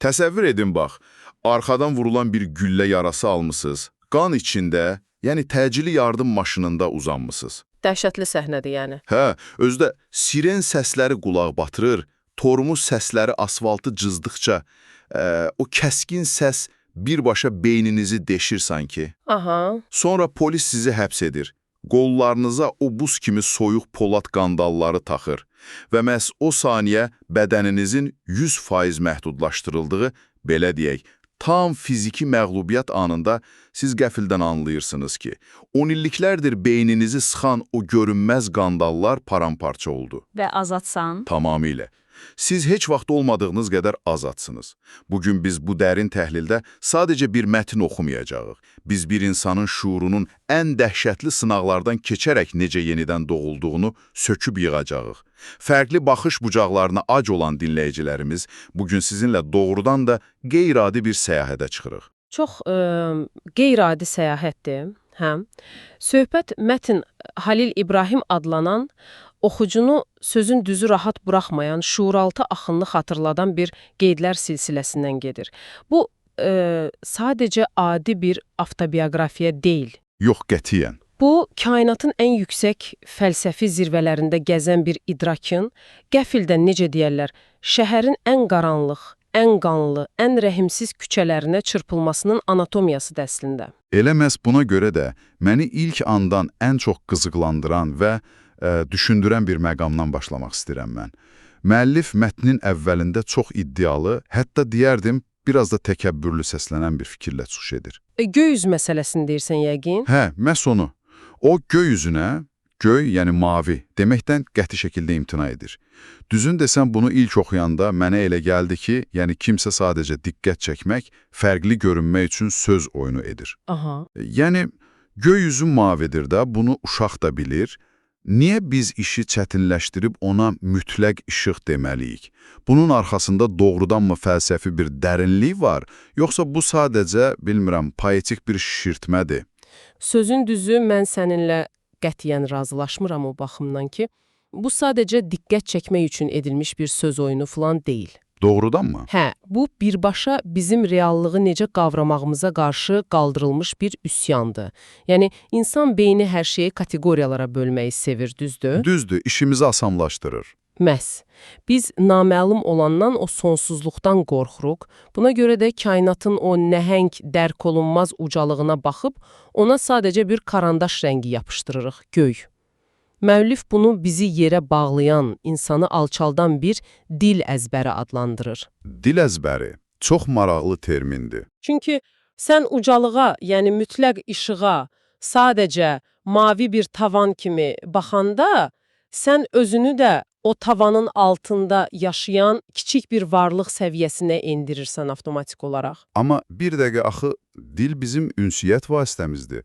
Təsəvvür edin bax, arxadan vurulan bir güllə yarası almısınız, qan içində, yəni təcili yardım maşınında uzanmısınız. Dəhşətli səhnədir yəni. Hə, özdə siren səsləri qulaq batırır, tormuz səsləri asfaltı cızdıqca, o kəskin səs birbaşa beyninizi deşir sanki. Aha. Sonra polis sizi həbs edir. Qollarınıza o buz kimi soyuq polad qandalları taxır və məhz o saniyə bədəninizin 100% məhdudlaşdırıldığı, belə deyək, tam fiziki məğlubiyyət anında siz qəfildən anlayırsınız ki, 10 illiklərdir beyninizi sıxan o görünməz qandallar paramparça oldu. Və azadsan? Tamamilə. Siz heç vaxt olmadığınız qədər azadsınız. Bugün biz bu dərin təhlildə sadəcə bir mətn oxumayacağıq. Biz bir insanın şuurunun ən dəhşətli sınaqlardan keçərək necə yenidən doğulduğunu söküb yığacağıq. Fərqli baxış bucaqlarına ac olan dinləyicilərimiz bugün sizinlə doğrudan da qeyri-adi bir səyahətə çıxırıq. Çox qeyri-adi səyahətdir. Hə. Söhbət mətn Halil İbrahim adlanan, oxucunu sözün düzü rahat buraxmayan, şuuraltı axınını xatırladan bir qeydlər silsiləsindən gedir. Bu, sadəcə adi bir avtobioqrafiya deyil. Yox, qətiyyən. Bu, kainatın ən yüksək fəlsəfi zirvələrində gəzən bir idrakın, qəfildən necə deyərlər, şəhərin ən qaranlıq, ən qanlı, ən rəhimsiz küçələrinə çırpılmasının anatomiyasıdır əslində. Elə məhz buna görə də məni ilk andan ən çox qızıqlandıran və düşündürən bir məqamdan başlamaq istəyirəm mən. Müəllif mətnin əvvəlində çox iddialı, hətta deyərdim, biraz da təkəbbürlü səslənən bir fikirlə çıxış edir. Göy üzü məsələsini deyirsən yəqin? Hə, məhz onu. O göy üzünə, göy, yəni mavi, deməkdən qəti şəkildə imtina edir. Düzün desəm bunu ilk oxuyanda mənə elə gəldi ki, yəni kimsə sadəcə diqqət çəkmək, fərqli görünmək üçün söz oyunu edir. Aha. Yəni, göy üzü mavidir da, bunu uşaq da bilir. Niyə biz işi çətinləşdirib ona mütləq işıq deməliyik? Bunun arxasında doğrudanmı fəlsəfi bir dərinlik var, yoxsa bu sadəcə, bilmirəm, poetik bir şişirtmədir? Sözün düzü, mən səninlə qətiyyən razılaşmıram o baxımdan ki, bu sadəcə diqqət çəkmək üçün edilmiş bir söz oyunu falan deyil. Doğrudanmı? Hə, bu birbaşa bizim reallığı necə qavramağımıza qarşı qaldırılmış bir üsyandır. Yəni, insan beyni hər şeyi kateqoriyalara bölməyi sevir, düzdür? Düzdür, işimizi asanlaşdırır. Məhz. Biz naməlum olandan o sonsuzluqdan qorxuruq. Buna görə də kainatın o nəhəng, dərk olunmaz ucalığına baxıb, ona sadəcə bir karandaş rəngi yapışdırırıq, göy. Müəllif bunu bizi yerə bağlayan, insanı alçaldan bir dil əzbəri adlandırır. Dil əzbəri çox maraqlı termindir. Çünki sən ucalığa, yəni mütləq işığa, sadəcə mavi bir tavan kimi baxanda, sən özünü də o tavanın altında yaşayan kiçik bir varlıq səviyyəsinə endirirsən avtomatik olaraq. Amma bir dəqiqə axı, dil bizim ünsiyyət vasitəmizdir.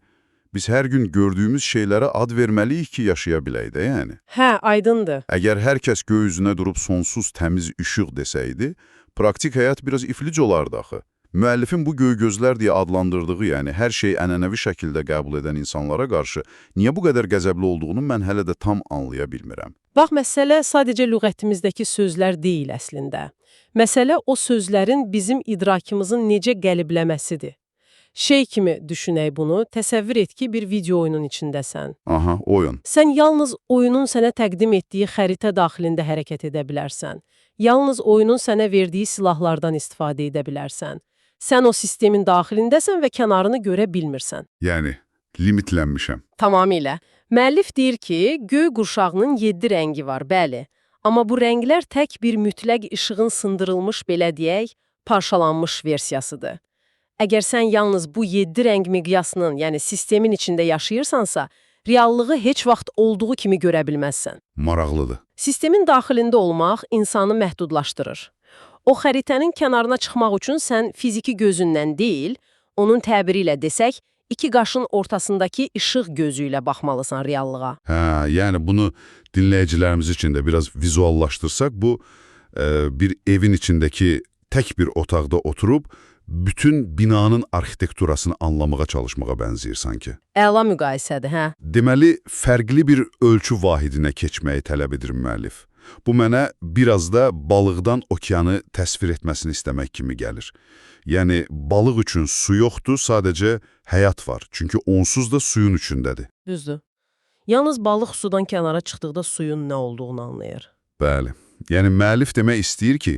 Biz hər gün gördüyümüz şeylərə ad verməliyik ki, yaşaya bilək də, yəni. Hə, aydındır. Əgər hər kəs göy üzünə durub sonsuz təmiz işıq desəydi, praktik həyat biraz iflic olardı axı. Müəllifin bu göy gözlər deyə adlandırdığı, yəni hər şey ənənəvi şəkildə qəbul edən insanlara qarşı niyə bu qədər qəzəbli olduğunu mən hələ də tam anlaya bilmirəm. Bax, məsələ sadəcə lüğətimizdəki sözlər deyil əslində. Məsələ o sözlərin bizim idrakımızın necə qəlibləməsidir. Şey kimi düşünək bunu, təsəvvür et ki, bir video oyunun içindəsən. Aha, oyun. Sən yalnız oyunun sənə təqdim etdiyi xəritə daxilində hərəkət edə bilərsən. Yalnız oyunun sənə verdiyi silahlardan istifadə edə bilərsən. Sən o sistemin daxilindəsən və kənarını görə bilmirsən. Yəni, limitlənmişəm. Tamamilə. Müəllif deyir ki, göy qurşağının 7 rəngi var, bəli. Amma bu rənglər tək bir mütləq işığın sındırılmış, belə deyək, parçalanmış versiyasıdır. Əgər sən yalnız bu 7 rəng miqyasının, yəni sistemin içində yaşayırsansa, reallığı heç vaxt olduğu kimi görə bilməzsən. Maraqlıdır. Sistemin daxilində olmaq insanı məhdudlaşdırır. O xəritənin kənarına çıxmaq üçün sən fiziki gözündən deyil, onun təbiri ilə desək, 2 qaşın ortasındakı işıq gözü ilə baxmalısan reallığa. Hə, yəni bunu dinləyicilərimiz üçün də biraz vizuallaşdırsaq, bu bir evin içindəki tək bir otaqda oturub, bütün binanın arxitekturasını anlamağa çalışmağa bənzəyir sanki. Əla müqayisədir, hə? Deməli, fərqli bir ölçü vahidinə keçməyi tələb edir müəllif. Bu mənə biraz da balıqdan okeanı təsvir etməsini istəmək kimi gəlir. Yəni, balıq üçün su yoxdur, sadəcə həyat var. Çünki onsuz da suyun içindədir. Düzdür. Yalnız balıq sudan kənara çıxdıqda suyun nə olduğunu anlayır. Bəli. Yəni, müəllif demək istəyir ki,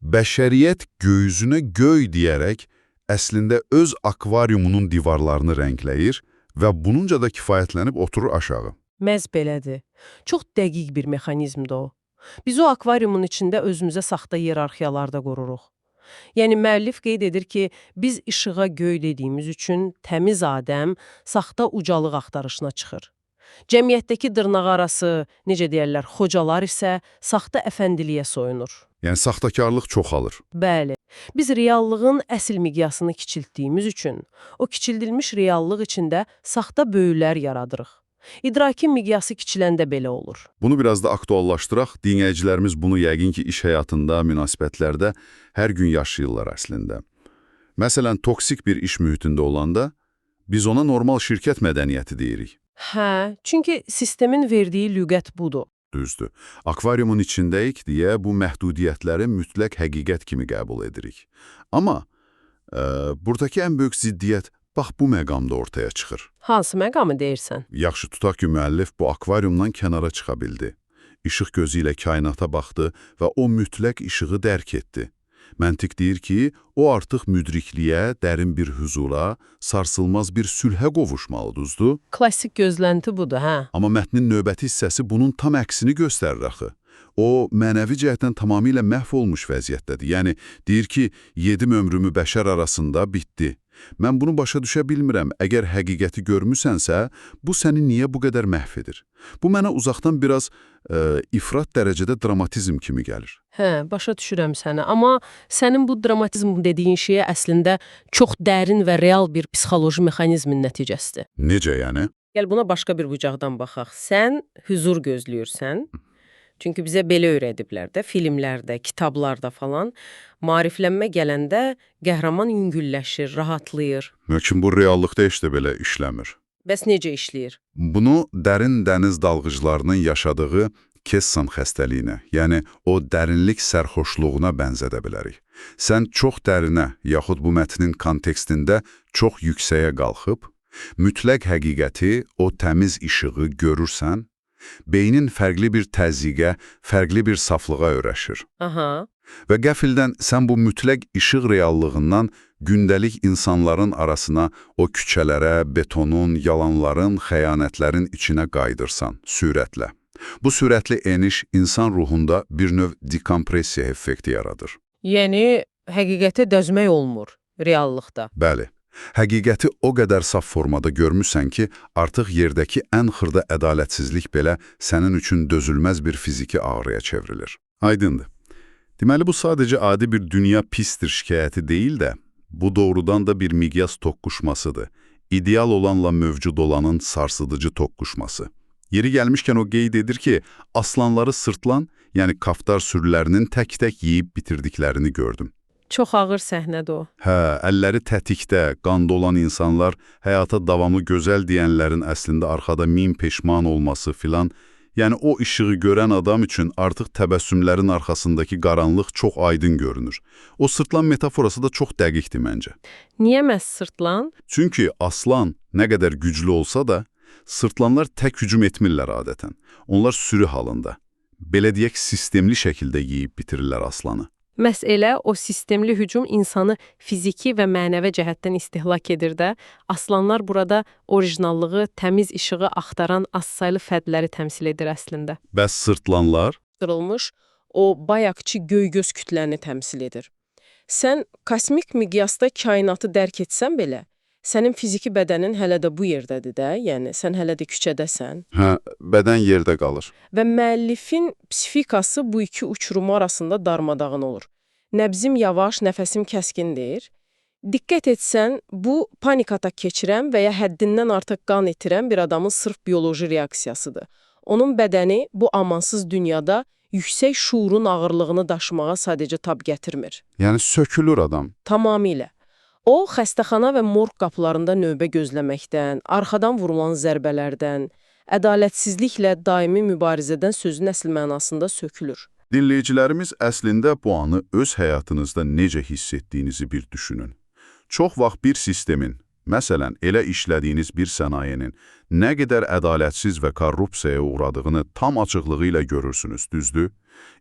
bəşəriyyət göyüzünə göy deyərək əslində öz akvariumunun divarlarını rəngləyir və bununca da kifayətlənib oturur aşağı. Məhz belədir. Çox dəqiq bir mexanizmdir o. Biz o akvariumun içində özümüzə saxta iyerarxiyalar da qururuq. Yəni, müəllif qeyd edir ki, biz işığa göy dediyimiz üçün təmiz Adəm saxta ucalıq axtarışına çıxır. Cəmiyyətdəki dırnaqarası, necə deyərlər, xocalar isə saxta əfəndiliyə soyunur. Yəni, saxtakarlıq çoxalır. Bəli, biz reallığın əsl miqyasını kiçiltdiyimiz üçün o kiçildilmiş reallıq içində saxta böyülər yaradırıq. İdrakin miqyası kiçiləndə belə olur. Bunu biraz da aktuallaşdıraq, dinləyicilərimiz bunu yəqin ki, iş həyatında, münasibətlərdə hər gün yaşayırlar əslində. Məsələn, toksik bir iş mühitində olanda biz ona normal şirkət mədəniyyəti deyirik. Hə, çünki sistemin verdiyi lüğət budur. Düzdür. Akvariumun içindəyik deyə bu məhdudiyyətləri mütləq həqiqət kimi qəbul edirik. Amma buradakı ən böyük ziddiyyət bax bu məqamda ortaya çıxır. Hansı məqamı deyirsən? Yaxşı, tutaq ki, müəllif bu akvariumdan kənara çıxa bildi. İşıq gözü ilə kainata baxdı və o mütləq işığı dərk etdi. Məntiq deyir ki, o artıq müdrikliyə, dərin bir huzura, sarsılmaz bir sülhə qovuşmalı, düzdür? Klassik gözlənti budur, hə? Amma mətnin növbəti hissəsi bunun tam əksini göstərir axı. O, mənəvi cəhətdən tamamilə məhv olmuş vəziyyətdədir. Yəni, deyir ki, 7 ömrümü bəşər arasında bitdi. Mən bunu başa düşə bilmirəm. Əgər həqiqəti görmüsənsə, bu səni niyə bu qədər məhv edir? Bu mənə uzaqdan biraz ifrat dərəcədə dramatizm kimi gəlir. Hə, başa düşürəm səni. Amma sənin bu dramatizm dediyin şeyə əslində çox dərin və real bir psixoloji mexanizmin nəticəsidir. Necə yəni? Gəl buna başqa bir bucaqdan baxaq. Sən huzur gözləyirsən. Çünki bizə belə öyrədiblər də, filmlərdə, kitablarda falan. Maariflənmə gələndə qəhrəman yüngülləşir, rahatlayır. Lakin bu reallıqda heç də belə işləmir. Bəs necə işləyir? Bunu dərin dəniz dalğıclarının yaşadığı Kessan xəstəliyinə, yəni o dərinlik sərxoşluğuna bənzədə bilərik. Sən çox dərinə, yaxud bu mətnin kontekstində çox yüksəyə qalxıb, mütləq həqiqəti, o təmiz işığı görürsən, beynin fərqli bir təzyiqə, fərqli bir saflığa öyrəşir. Aha. Və qəfildən sən bu mütləq işıq reallığından gündəlik insanların arasına, o küçələrə, betonun, yalanların, xəyanətlərin içinə qaydırsan, sürətlə. Bu sürətli eniş insan ruhunda bir növ dekompressiya effekti yaradır. Yəni, həqiqətə dözmək olmur reallıqda. Bəli. Həqiqəti o qədər saf formada görmüsən ki, artıq yerdəki ən xırda ədalətsizlik belə sənin üçün dözülməz bir fiziki ağrıya çevrilir. Aydındır. Deməli, bu sadəcə adi bir dünya pistir şikayəti deyil də, bu doğrudan da bir miqyas toqquşmasıdır. İdeal olanla mövcud olanın sarsıdıcı toqquşması. Yeri gəlmişkən o qeyd edir ki, aslanları sırtlan, yəni kaftar sürülərinin tək-tək yeyib bitirdiklərini gördüm. Çox ağır səhnədir o. Hə, əlləri tətikdə, qanda olan insanlar, həyata davamı gözəl deyənlərin əslində arxada min peşman olması filan, yəni o işığı görən adam üçün artıq təbəssümlərin arxasındakı qaranlıq çox aydın görünür. O sırtlan metaforası da çox dəqiqdir məncə. Niyə məhz sırtlan? Çünki aslan nə qədər güclü olsa da, sırtlanlar tək hücum etmirlər adətən. Onlar sürü halında. Belə deyək, sistemli şəkildə yeyib bitirirlər aslanı. Məhz elə o sistemli hücum insanı fiziki və mənəvi cəhətdən istehlak edir də, aslanlar burada orijinallığı, təmiz işığı axtaran azsaylı fərdləri təmsil edir əslində. Bəs sırtlanlar? Qırılmış, o bayaqçı göy-göz kütləni təmsil edir. Sən kosmik miqyasda kainatı dərk etsən belə, sənin fiziki bədənin hələ də bu yerdədir də, yəni sən hələ də küçədəsən. Hə, bədən yerdə qalır. Və müəllifin psifikası bu iki uçurum arasında darmadağın olur. Nəbzim yavaş, nəfəsim kəskindir. Diqqət etsən, bu panik atak keçirən və ya həddindən artıq qan itirən bir adamın sırf bioloji reaksiyasıdır. Onun bədəni bu amansız dünyada yüksək şuurun ağırlığını daşımağa sadəcə tab gətirmir. Yəni sökülür adam. Tamamilə. O, xəstəxana və morq qapılarında növbə gözləməkdən, arxadan vurulan zərbələrdən, ədalətsizliklə daimi mübarizədən sözün əsl mənasında sökülür. Dinləyicilərimiz əslində bu anı öz həyatınızda necə hiss etdiyinizi bir düşünün. Çox vaxt bir sistemin, məsələn, elə işlədiyiniz bir sənayenin nə qədər ədalətsiz və korrupsiyaya uğradığını tam açıqlığı ilə görürsünüz, düzdür?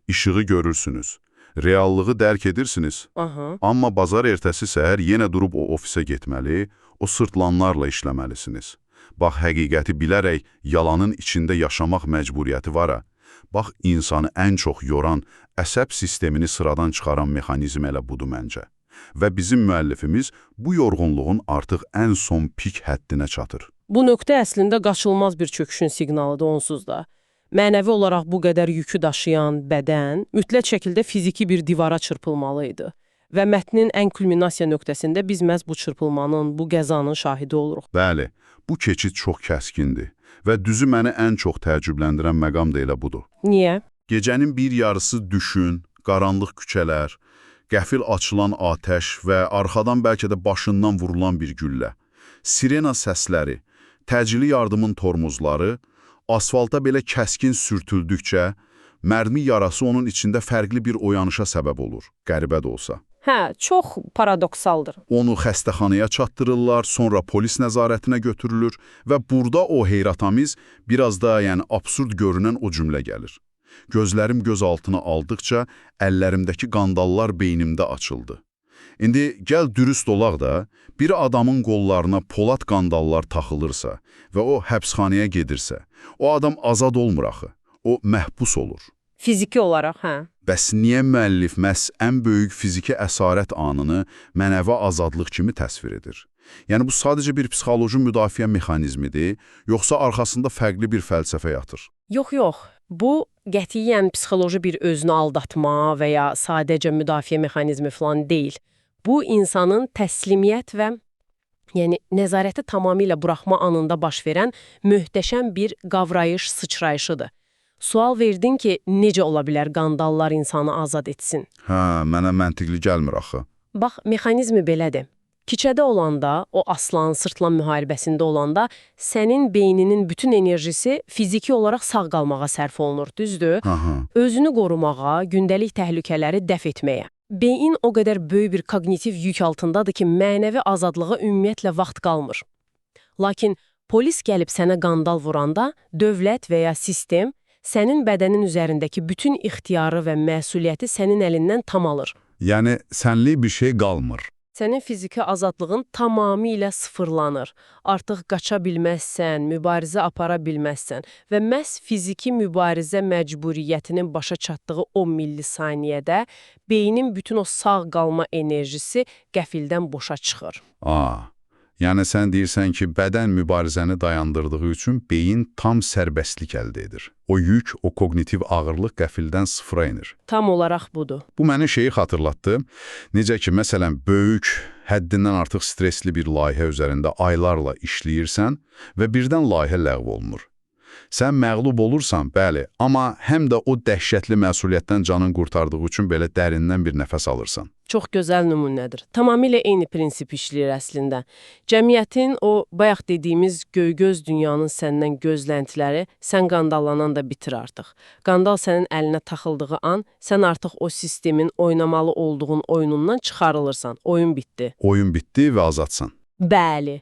İşığı görürsünüz, reallığı dərk edirsiniz. Aha. Amma bazar ertəsi səhər yenə durub o ofisə getməli, o sırtlanlarla işləməlisiniz. Bax, həqiqəti bilərək yalanın içində yaşamaq məcburiyyəti var ha. Bax, insanı ən çox yoran, əsəb sistemini sıradan çıxaran mexanizm elə budur məncə. Və bizim müəllifimiz bu yorğunluğun artıq ən son pik həddinə çatır. Bu nöqtə əslində qaçılmaz bir çöküşün siqnalıdır onsuz da. Mənəvi olaraq bu qədər yükü daşıyan bədən mütləq şəkildə fiziki bir divara çırpılmalı idi. Və mətnin ən kulminasiya nöqtəsində biz məhz bu çırpılmanın, bu qəzanın şahidi oluruq. Bəli, bu keçid çox kəskindir və düzü məni ən çox təəccübləndirən məqam da elə budur. Niyə? Gecənin bir yarısı düşün, qaranlıq küçələr, qəfil açılan atəş və arxadan bəlkə də başından vurulan bir güllə. Sirena səsləri, təcili yardımın tormozları, asfalta belə kəskin sürtüldükcə, mərmi yarası onun içində fərqli bir oyanışa səbəb olur, qəribə də olsa. Hə, çox paradoksaldır. Onu xəstəxanaya çatdırırlar, sonra polis nəzarətinə götürülür və burada o heyratamiz, biraz da absurd görünən o cümlə gəlir. Gözlərim göz altına aldıqca əllərimdəki qandallar beynimdə açıldı. İndi gəl dürüst olaq da, bir adamın qollarına polad qandallar taxılırsa və o həbsxanaya gedirsə, o adam azad olmur axı, o məhbus olur. Fiziki olaraq, hə. Bəs niyə müəllif məhz ən böyük fiziki əsarət anını mənəvi azadlıq kimi təsvir edir? Yəni bu sadəcə bir psixoloji müdafiə mexanizmidir, yoxsa arxasında fərqli bir fəlsəfə yatır? Yox. Bu, qətiyyən psixoloji bir özünü aldatma və ya sadəcə müdafiə mexanizmi falan deyil. Bu, insanın təslimiyyət və nəzarəti tamamilə buraxma anında baş verən möhtəşəm bir qavrayış sıçrayışıdır. Sual verdin ki, necə ola bilər qandallar insanı azad etsin? Hə, mənə məntiqli gəlmir axı. Bax, mexanizmi belədir. Kiçədə olanda, o aslan-sırtlan müharibəsində olanda, sənin beyninin bütün enerjisi fiziki olaraq sağ qalmağa sərf olunur, düzdür? Özünü qorumağa, gündəlik təhlükələri dəf etməyə. Beyin o qədər böyük bir kognitiv yük altındadır ki, mənəvi azadlığa ümumiyyətlə vaxt qalmır. Lakin polis gəlib sənə qandal vuranda, dövlət və ya sistem sənin bədənin üzərindəki bütün ixtiyarı və məsuliyyəti sənin əlindən tam alır. Yəni, sənlik bir şey qalmır. Sənin fiziki azadlığın tamamilə sıfırlanır. Artıq qaça bilməzsən, mübarizə apara bilməzsən və məhz fiziki mübarizə məcburiyyətinin başa çatdığı o millisaniyədə beynin bütün o sağ qalma enerjisi qəfildən boşa çıxır. Yəni sən deyirsən ki, bədən mübarizəni dayandırdığı üçün beyin tam sərbəstlik əldə edir. O yük, o kognitiv ağırlıq qəfildən sıfıra inir. Tam olaraq budur. Bu məni şeyi xatırlatdı. Necə ki, məsələn, böyük, həddindən artıq stresli bir layihə üzərində aylarla işləyirsən və birdən layihə ləğv olunur. Sən məğlub olursan, bəli, amma həm də o dəhşətli məsuliyyətdən canın qurtardığı üçün belə dərindən bir nəfəs alırsan. Çox gözəl nümunədir. Tamamilə eyni prinsip işləyir əslində. Cəmiyyətin o, bayaq dediyimiz göy-göz dünyanın səndən gözləntiləri sən qandallanan da bitir artıq. Qandal sənin əlinə taxıldığı an, sən artıq o sistemin oynamalı olduğun oyunundan çıxarılırsan. Oyun bitdi. Oyun bitdi və azadsan. Bəli.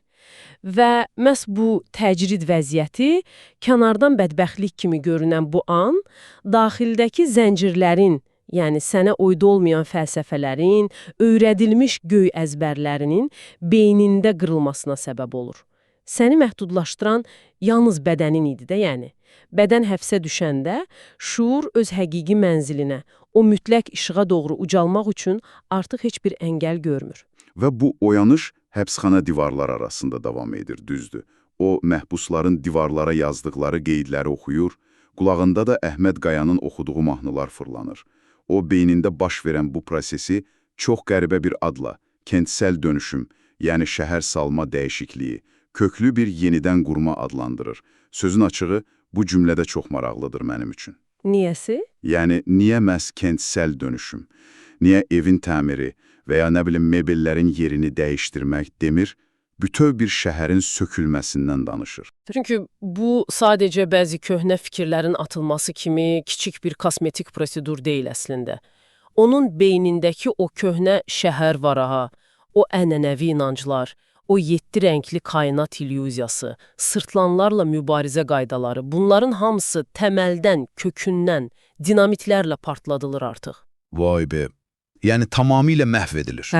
Və məhz bu təcrid vəziyyəti, kənardan bədbəxtlik kimi görünən bu an, daxildəki zəncirlərin, yəni sənə uydu olmayan fəlsəfələrin, öyrədilmiş göy əzbərlərinin beynində qırılmasına səbəb olur. Səni məhdudlaşdıran yalnız bədənin idi də, yəni. Bədən həbsə düşəndə, şuur öz həqiqi mənzilinə, o mütləq işığa doğru ucalmaq üçün artıq heç bir əngəl görmür. Və bu oyanış həbsxana divarlar arasında davam edir, düzdür. O, məhbusların divarlara yazdıqları qeydləri oxuyur, qulağında da Əhməd Qayanın oxuduğu mahnılar fırlanır. O, beynində baş verən bu prosesi çox qəribə bir adla, kentsel dönüşüm, yəni şəhər salma dəyişikliyi, köklü bir yenidən qurma adlandırır. Sözün açığı, bu cümlədə çox maraqlıdır mənim üçün. Niyəsi? Yəni, niyə məhz kentsel dönüşüm? Niyə evin təmiri və ya mebellərin yerini dəyişdirmək demir? bütöv bir şəhərin sökülməsindən danışır. Çünki bu sadəcə bəzi köhnə fikirlərin atılması kimi kiçik bir kosmetik prosedur deyil əslində. Onun beynindəki o köhnə şəhər varaha, o ənənəvi inanclar, o 7 rəngli kainat illüziyası, sırtlanlarla mübarizə qaydaları, bunların hamısı təməldən, kökündən, dinamitlərlə partladılır artıq. Vay be, yəni tamamilə məhv edilir.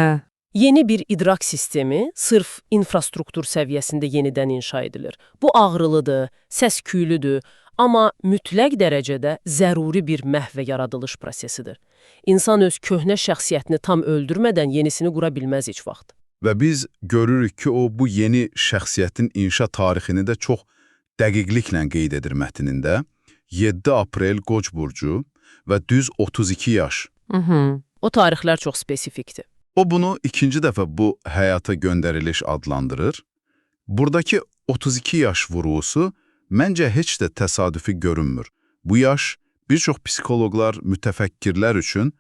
Yeni bir idrak sistemi sırf infrastruktur səviyyəsində yenidən inşa edilir. Bu ağrılıdır, səs-küylüdür, amma mütləq dərəcədə zəruri bir məhv və yaradılış prosesidir. İnsan öz köhnə şəxsiyyətini tam öldürmədən yenisini qura bilməz heç vaxt. Və biz görürük ki, o bu yeni şəxsiyyətin inşa tarixini də çox dəqiqliklə qeyd edir mətnində. 7 aprel Qoç burcu və düz 32 yaş. O tarixlər çox spesifikdir. O bunu ikinci dəfə bu həyata göndəriliş adlandırır. Buradakı 32 yaş vurğusu məncə heç də təsadüfi görünmür. Bu yaş bir çox psixoloqlar, mütəfəkkirlər üçün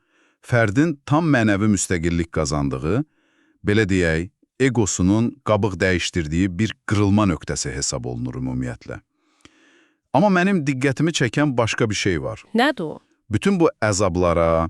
fərdin tam mənəvi müstəqillik qazandığı, belə deyək, egosunun qabıq dəyişdirdiyi bir qırılma nöqtəsi hesab olunur ümumiyyətlə. Amma mənim diqqətimi çəkən başqa bir şey var. Nədir o? Bütün bu əzablara,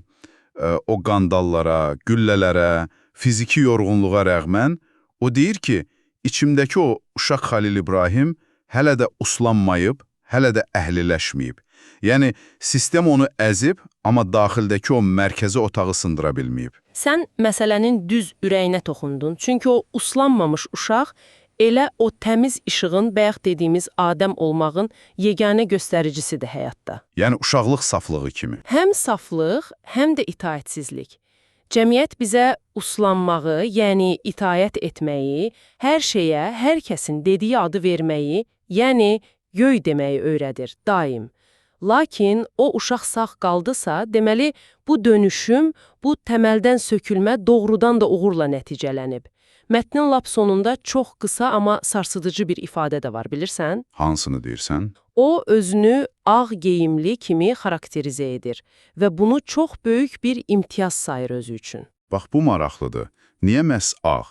o qandallara, güllələrə, fiziki yorğunluğa rəğmən, o deyir ki, içimdəki o uşaq Xəlil İbrahim hələ də uslanmayıb, hələ də əhliləşməyib. Yəni, sistem onu əzib, amma daxildəki o mərkəzi otağı sındıra bilməyib. Sən məsələnin düz ürəyinə toxundun. Çünki o uslanmamış uşaq elə o təmiz işığın, bayaq dediyimiz Adəm olmağın yeganə göstəricisidir həyatda. Yəni, uşaqlıq saflığı kimi. Həm saflıq, həm də itaətsizlik. Cəmiyyət bizə uslanmağı, yəni itaət etməyi, hər şeyə, hər kəsin dediyi adı verməyi, yəni göy deməyi öyrədir, daim. Lakin o uşaq sağ qaldısa, deməli, bu dönüşüm, bu təməldən sökülmə doğrudan da uğurla nəticələnib. Mətnin lap sonunda çox qısa, amma sarsıdıcı bir ifadə də var, bilirsən? Hansını deyirsən? O, özünü ağ geyimli kimi xarakterizə edir və bunu çox böyük bir imtiyaz sayır özü üçün. Bax, bu maraqlıdır. Niyə məhz ağ?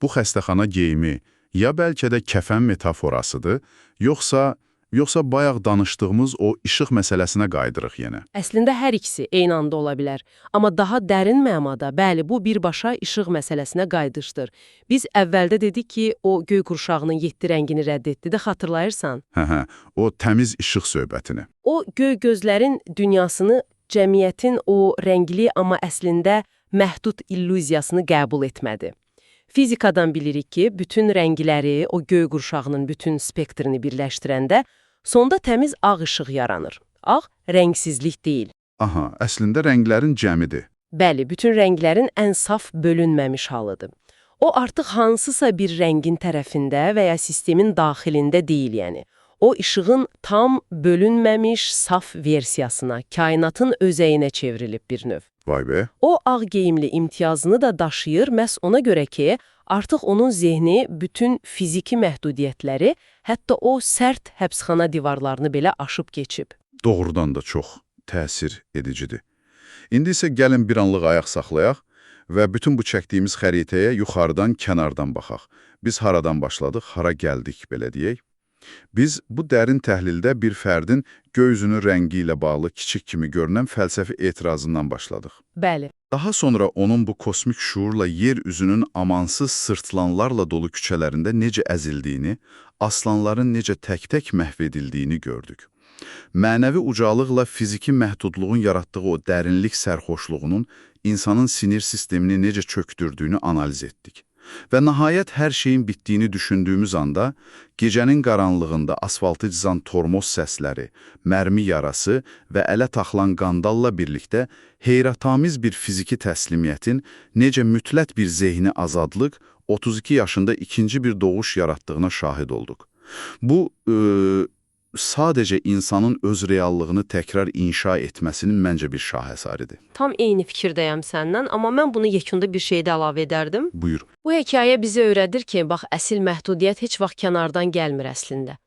Bu xəstəxana geyimi ya bəlkə də kəfən metaforasıdır, yoxsa bayaq danışdığımız o işıq məsələsinə qaydırıq yenə. Əslində hər ikisi eyni anda ola bilər. Amma daha dərin mənada, bəli, bu birbaşa işıq məsələsinə qaydışdır. Biz əvvəldə dedik ki, o göy qurşağının 7 rəngini rədd etdi də, xatırlayırsan? Hə, o təmiz işıq söhbətini. O göy gözlərin dünyasını, cəmiyyətin o rəngli, amma əslində məhdud illüziyasını qəbul etmədi. Fizikadan bilirik ki, bütün rəngləri, o göy qurşağının bütün spektrini birləşdirəndə, sonda təmiz ağ işıq yaranır. Ağ, rəngsizlik deyil. Aha, əslində rənglərin cəmidir. Bəli, bütün rənglərin ən saf bölünməmiş halıdır. O artıq hansısa bir rəngin tərəfində və ya sistemin daxilində deyil, yəni. O, işığın tam bölünməmiş, saf versiyasına, kainatın özəyinə çevrilib bir növ. Vay be. O, ağ geyimli imtiyazını da daşıyır, məhz ona görə ki, artıq onun zehni bütün fiziki məhdudiyyətləri, hətta o sərt həbsxana divarlarını belə aşıb keçib. Doğrudan da çox təsir edicidir. İndi isə gəlin bir anlıq ayaq saxlayaq və bütün bu çəkdiyimiz xəritəyə yuxarıdan, kənardan baxaq. Biz haradan başladıq, hara gəldik, belə deyək. Biz bu dərin təhlildə bir fərdin göy üzünün rəngi ilə bağlı kiçik kimi görünən fəlsəfi etirazından başladıq. Bəli. Daha sonra onun bu kosmik şuurla yer üzünün amansız sırtlanlarla dolu küçələrində necə əzildiyini, aslanların necə tək-tək məhv edildiyini gördük. Mənəvi ucalıqla fiziki məhdudluğun yaratdığı o dərinlik sərxoşluğunun insanın sinir sistemini necə çöktürdüyünü analiz etdik. Və nəhayət hər şeyin bitdiyini düşündüyümüz anda, gecənin qaranlığında asfaltı cızan tormoz səsləri, mərmi yarası və ələ taxılan qandalla birlikdə heyrətamiz bir fiziki təslimiyyətin necə mütləq bir zehni azadlıq 32 yaşında ikinci bir doğuş yaratdığına şahid olduq. Bu, sadəcə insanın öz reallığını təkrar inşa etməsinin məncə bir şahesaridir. Tam eyni fikirdəyəm səndən, amma mən bunu yekunda bir şeydə əlavə edərdim. Buyur. Bu hekayə bizə öyrədir ki, bax, əsil məhdudiyyət heç vaxt kənardan gəlmir əslində.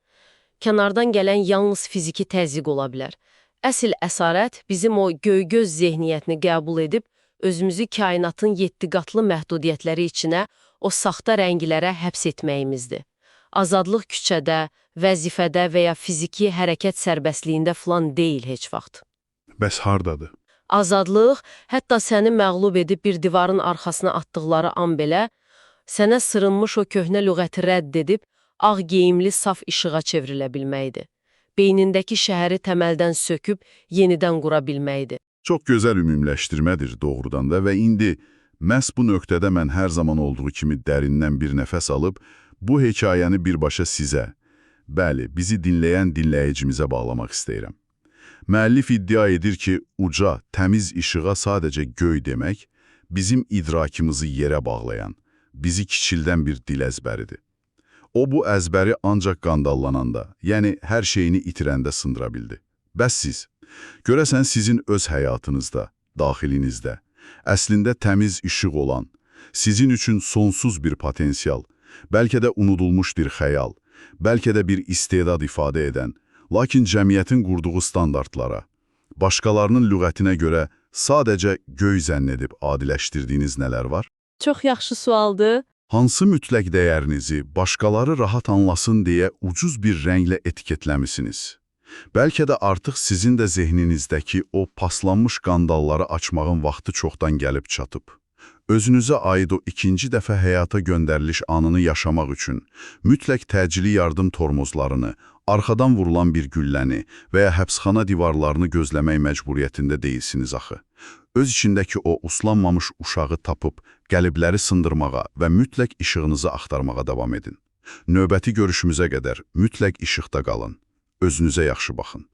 Kənardan gələn yalnız fiziki təzyiq ola bilər. Əsil əsarət bizim o göy-göz zehniyyətini qəbul edib, özümüzü kainatın 7 qatlı məhdudiyyətləri içinə, o saxta rənglərə həbs etməyimizdir. Azadlıq küçədə, vəzifədə və ya fiziki hərəkət sərbəstliyində filan deyil heç vaxt. Bəs hardadır? Azadlıq, hətta səni məğlub edib bir divarın arxasına atdıqları an belə, sənə sırınmış o köhnə lüğəti rədd edib, ağ geyimli saf işığa çevrilə bilməkdir. Beynindəki şəhəri təməldən söküb, yenidən qura bilməkdir. Çox gözəl ümumləşdirmədir doğrudan da və indi məhz bu nöqtədə mən hər zaman olduğu kimi dərindən bir nəfəs alıb, bu hekayəni birbaşa sizə, bəli, bizi dinləyən dinləyicimizə bağlamaq istəyirəm. Müəllif iddia edir ki, uca, təmiz işığa sadəcə göy demək, bizim idrakımızı yerə bağlayan, bizi kiçildən bir dil əzbəridir. O, bu əzbəri ancaq qandallananda, yəni hər şeyini itirəndə sındıra bildi. Bəs siz, görəsən sizin öz həyatınızda, daxilinizdə, əslində təmiz işıq olan, sizin üçün sonsuz bir potensial, bəlkə də unudulmuş bir xəyal, bəlkə də bir istedad ifadə edən, lakin cəmiyyətin qurduğu standartlara, başqalarının lüğətinə görə sadəcə göy zənn edib adiləşdirdiyiniz nələr var? Çox yaxşı sualdır. Hansı mütləq dəyərinizi başqaları rahat anlasın deyə ucuz bir rənglə etiketləmisiniz? Bəlkə də artıq sizin də zehninizdəki o paslanmış qandalları açmağın vaxtı çoxdan gəlib çatıb. Özünüzə aid o ikinci dəfə həyata göndəriliş anını yaşamaq üçün mütləq təcili yardım tormozlarını, arxadan vurulan bir gülləni və ya həbsxana divarlarını gözləmək məcburiyyətində deyilsiniz axı. Öz içindəki o uslanmamış uşağı tapıb, qəlibləri sındırmağa və mütləq işığınızı axtarmağa davam edin. Növbəti görüşümüzə qədər mütləq işıqda qalın. Özünüzə yaxşı baxın.